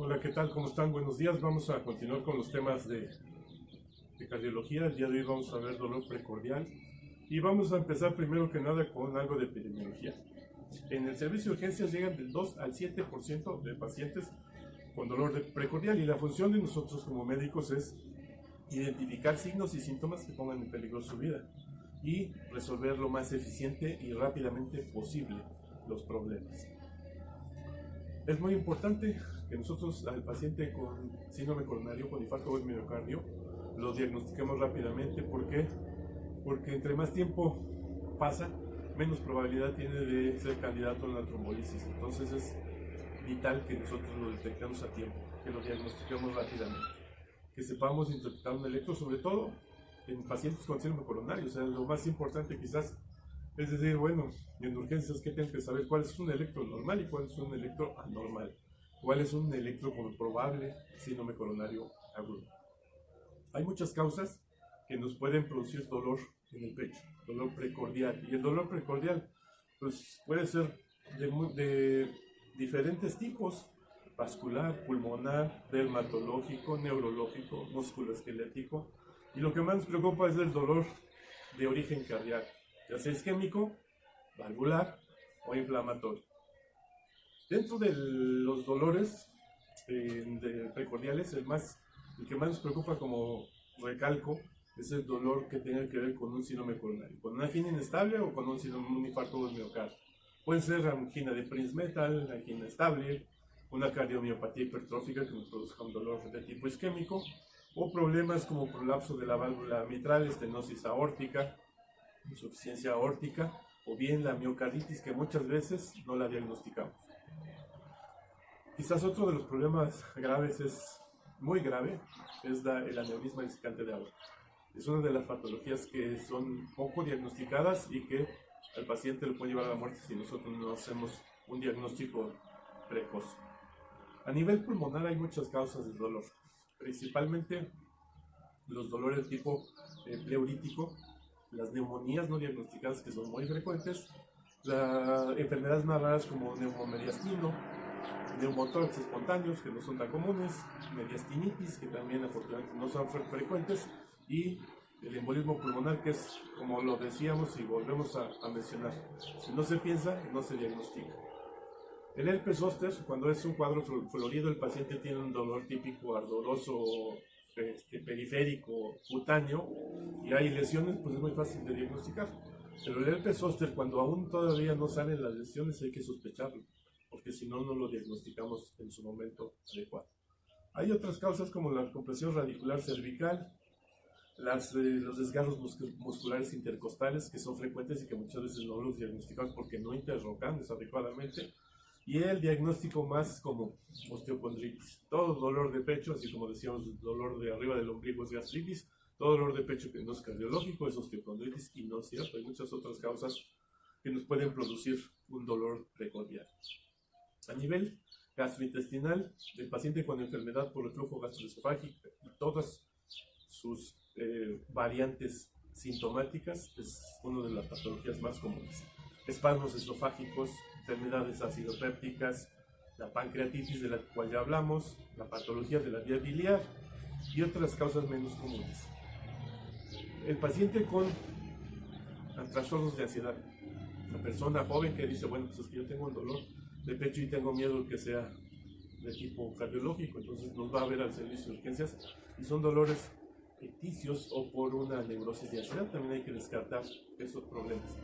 Hola, ¿qué tal? ¿Cómo están? Buenos días. Vamos a continuar con los temas de cardiología. El día de hoy vamos a ver dolor precordial y vamos a empezar primero que nada con algo de epidemiología. En el servicio de urgencias llegan del 2 al 7% de pacientes con dolor precordial y la función de nosotros como médicos es identificar signos y síntomas que pongan en peligro su vida y resolver lo más eficiente y rápidamente posible los problemas. Es muy importante que nosotros al paciente con síndrome coronario, con infarto del miocardio, lo diagnostiquemos rápidamente. ¿Por qué? Porque entre más tiempo pasa, menos probabilidad tiene de ser candidato a una trombolisis. Entonces es vital que nosotros lo detectemos a tiempo, que lo diagnostiquemos rápidamente, que sepamos interpretar un electro, sobre todo en pacientes con síndrome coronario. O sea, lo más importante quizás es decir, bueno, en urgencias, ¿qué tengo que saber? ¿Cuál es un electro normal y cuál es un electro anormal? ¿Cuál es un electro con probable síndrome coronario agudo? Hay muchas causas que nos pueden producir dolor en el pecho, dolor precordial. Y el dolor precordial pues, puede ser de diferentes tipos: vascular, pulmonar, dermatológico, neurológico, musculoesquelético. Y lo que más nos preocupa es el dolor de origen cardíaco, ya sea isquémico, valvular o inflamatorio. Dentro de los dolores precordiales, el que más nos preocupa, como recalco, es el dolor que tenga que ver con un síndrome coronario, con una angina inestable o con un infarto del miocardio. Puede ser angina de Prinzmetal, angina estable, una cardiomiopatía hipertrófica que nos produzca un dolor de tipo isquémico, o problemas como prolapso de la válvula mitral, estenosis aórtica, insuficiencia aórtica, o bien la miocarditis, que muchas veces no la diagnosticamos. Quizás otro de los problemas graves, es muy grave, es el aneurisma discante de aorta. Es una de las patologías que son poco diagnosticadas y que al paciente le puede llevar a la muerte si nosotros no hacemos un diagnóstico precoz. A nivel pulmonar hay muchas causas de dolor, principalmente los dolores de tipo pleurítico, las neumonías no diagnosticadas, que son muy frecuentes, las enfermedades más raras como neumomediastino, neumotórax espontáneos, que no son tan comunes, mediastinitis, que también afortunadamente no son frecuentes, y el embolismo pulmonar, que es, como lo decíamos y volvemos a mencionar, si no se piensa, no se diagnostica. El herpes zóster, cuando es un cuadro florido, el paciente tiene un dolor típico ardoroso, periférico, cutáneo, y hay lesiones, pues es muy fácil de diagnosticar. Pero el herpes zóster, cuando aún todavía no salen las lesiones, hay que sospecharlo, porque si no, no lo diagnosticamos en su momento adecuado. Hay otras causas como la compresión radicular cervical, los desgarros musculares intercostales, que son frecuentes y que muchas veces no los diagnosticamos porque no interrogamos adecuadamente. Y el diagnóstico más común, osteocondritis. Todo dolor de pecho, así como decíamos, dolor de arriba del ombligo es gastritis, todo dolor de pecho que no es cardiológico es osteocondritis, y no es cierto. Hay muchas otras causas que nos pueden producir un dolor precordial. A nivel gastrointestinal, el paciente con enfermedad por reflujo gastroesofágico y todas sus variantes sintomáticas es una de las patologías más comunes. Espasmos esofágicos, enfermedades acidopépticas, la pancreatitis, de la cual ya hablamos, la patología de la vía biliar y otras causas menos comunes. El paciente con trastornos de ansiedad, la persona joven que dice, bueno, pues es que yo tengo un dolor de pecho y tengo miedo que sea de tipo cardiológico, entonces nos va a ver al servicio de urgencias y son dolores ficticios o por una neurosis de ansiedad. También hay que descartar esos problemas.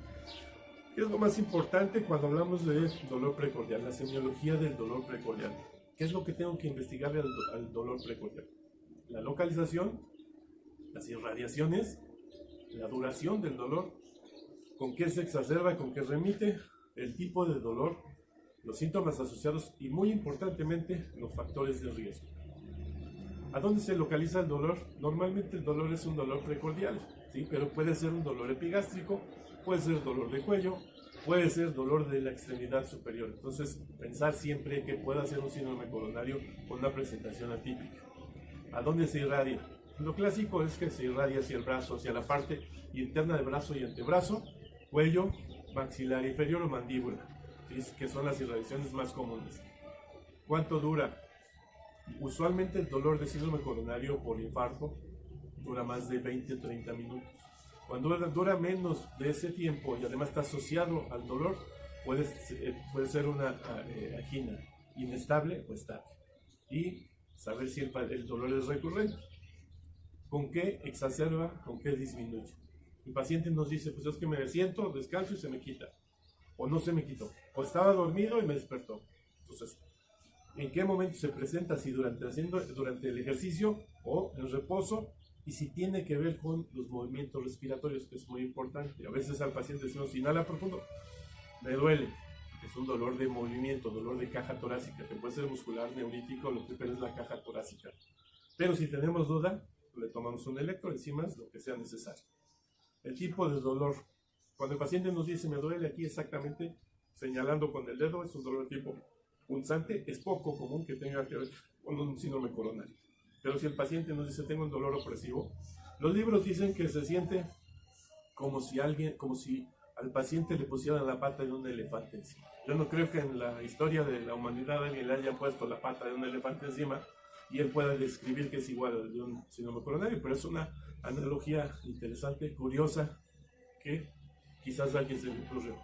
¿Qué es lo más importante cuando hablamos de dolor precordial? La semiología del dolor precordial. ¿Qué es lo que tengo que investigarle al dolor precordial? La localización, las irradiaciones, la duración del dolor, con qué se exacerba, con qué remite, el tipo de dolor, los síntomas asociados y, muy importantemente, los factores de riesgo. ¿A dónde se localiza el dolor? Normalmente el dolor es un dolor precordial, ¿sí? Pero puede ser un dolor epigástrico, puede ser dolor de cuello, puede ser dolor de la extremidad superior. Entonces, pensar siempre que pueda ser un síndrome coronario con una presentación atípica. ¿A dónde se irradia? Lo clásico es que se irradia hacia el brazo, hacia la parte interna del brazo y antebrazo, cuello, maxilar inferior o mandíbula, ¿sí? Que son las irradiaciones más comunes. ¿Cuánto dura? Usualmente el dolor de síndrome coronario por infarto dura más de 20 o 30 minutos. Cuando dura menos de ese tiempo y además está asociado al dolor, puede ser una angina inestable o estable. Y saber si el dolor es recurrente. ¿Con qué exacerba? ¿Con qué disminuye? El paciente nos dice, pues es que me siento, descanso y se me quita. O no se me quitó. O estaba dormido y me despertó. Entonces, ¿en qué momento se presenta? Si durante el ejercicio o el reposo, y si tiene que ver con los movimientos respiratorios, que es muy importante. A veces al paciente decimos, inhala profundo, me duele. Es un dolor de movimiento, dolor de caja torácica, que puede ser muscular, neurítico, lo que es la caja torácica. Pero si tenemos duda, le tomamos un electro, enzimas, lo que sea necesario. El tipo de dolor. Cuando el paciente nos dice, me duele aquí exactamente, señalando con el dedo, es un dolor tipo punzante, es poco común que tenga que ver con un síndrome coronario. Pero si el paciente nos dice, tengo un dolor opresivo, los libros dicen que se siente como si al paciente le pusieran la pata de un elefante encima. Yo no creo que en la historia de la humanidad alguien le haya puesto la pata de un elefante encima y él pueda describir que es igual al de un síndrome coronario, pero es una analogía interesante, curiosa, que quizás a alguien se le ocurrió.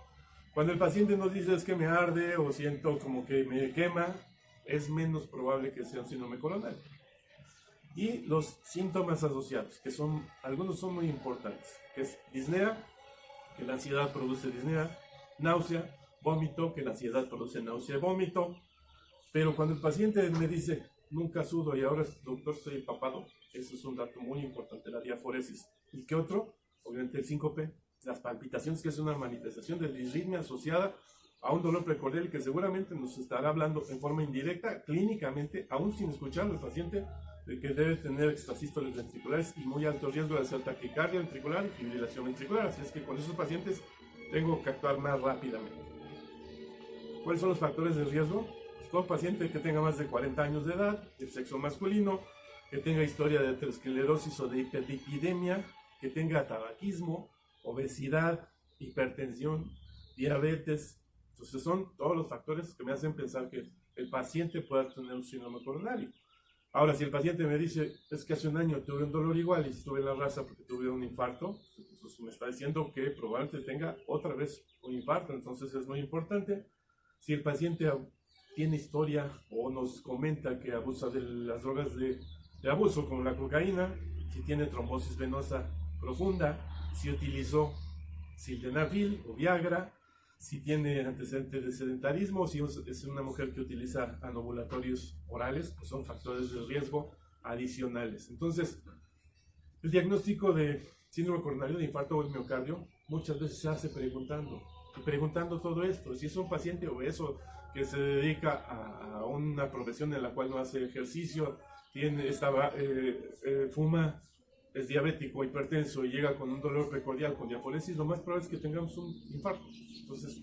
Cuando el paciente nos dice es que me arde o siento como que me quema, es menos probable que sea un síndrome coronario. Y los síntomas asociados, que algunos son muy importantes, que es disnea, que la ansiedad produce disnea, náusea, vómito, que la ansiedad produce náusea y vómito. Pero cuando el paciente me dice, nunca sudo y ahora, doctor, estoy empapado, eso es un dato muy importante, la diaforesis. ¿Y qué otro? Obviamente el síncope, las palpitaciones, que es una manifestación de disritmia asociada a un dolor precordial que seguramente nos estará hablando en forma indirecta, clínicamente, aún sin escucharlo el paciente, de que debe tener extrasístoles ventriculares y muy alto riesgo de hacer taquicardia ventricular y fibrilación ventricular. Así es que con esos pacientes tengo que actuar más rápidamente. ¿Cuáles son los factores de riesgo? Pues todo paciente que tenga más de 40 años de edad, el sexo masculino, que tenga historia de aterosclerosis o de hiperlipidemia, que tenga tabaquismo, obesidad, hipertensión, diabetes. Entonces son todos los factores que me hacen pensar que el paciente pueda tener un síndrome coronario. Ahora, si el paciente me dice, es que hace un año tuve un dolor igual y estuve en la raza porque tuve un infarto, pues me está diciendo que probablemente tenga otra vez un infarto, entonces es muy importante. Si el paciente tiene historia o nos comenta que abusa de las drogas de abuso, como la cocaína, si tiene trombosis venosa profunda, si utilizó sildenafil o Viagra, si tiene antecedentes de sedentarismo, si es una mujer que utiliza anovulatorios orales, pues son factores de riesgo adicionales. Entonces, el diagnóstico de síndrome coronario de infarto o miocardio muchas veces se hace preguntando todo esto. Si es un paciente obeso que se dedica a una profesión en la cual no hace ejercicio, fuma, es diabético, hipertenso y llega con un dolor precordial, con diaforesis, lo más probable es que tengamos un infarto. Entonces,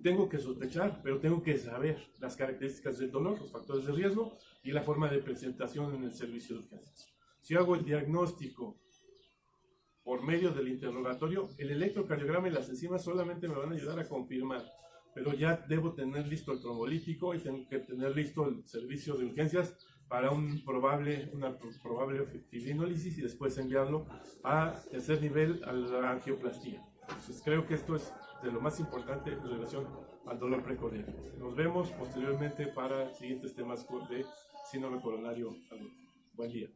tengo que sospechar, pero tengo que saber las características del dolor, los factores de riesgo y la forma de presentación en el servicio de urgencias. Si hago el diagnóstico por medio del interrogatorio, el electrocardiograma y las enzimas solamente me van a ayudar a confirmar, pero ya debo tener listo el trombolítico y tengo que tener listo el servicio de urgencias para una probable fibrinólisis y después enviarlo a tercer nivel a la angioplastía. Entonces creo que esto es de lo más importante en relación al dolor precordial. Nos vemos posteriormente para siguientes temas de síndrome coronario agudo. Buen día.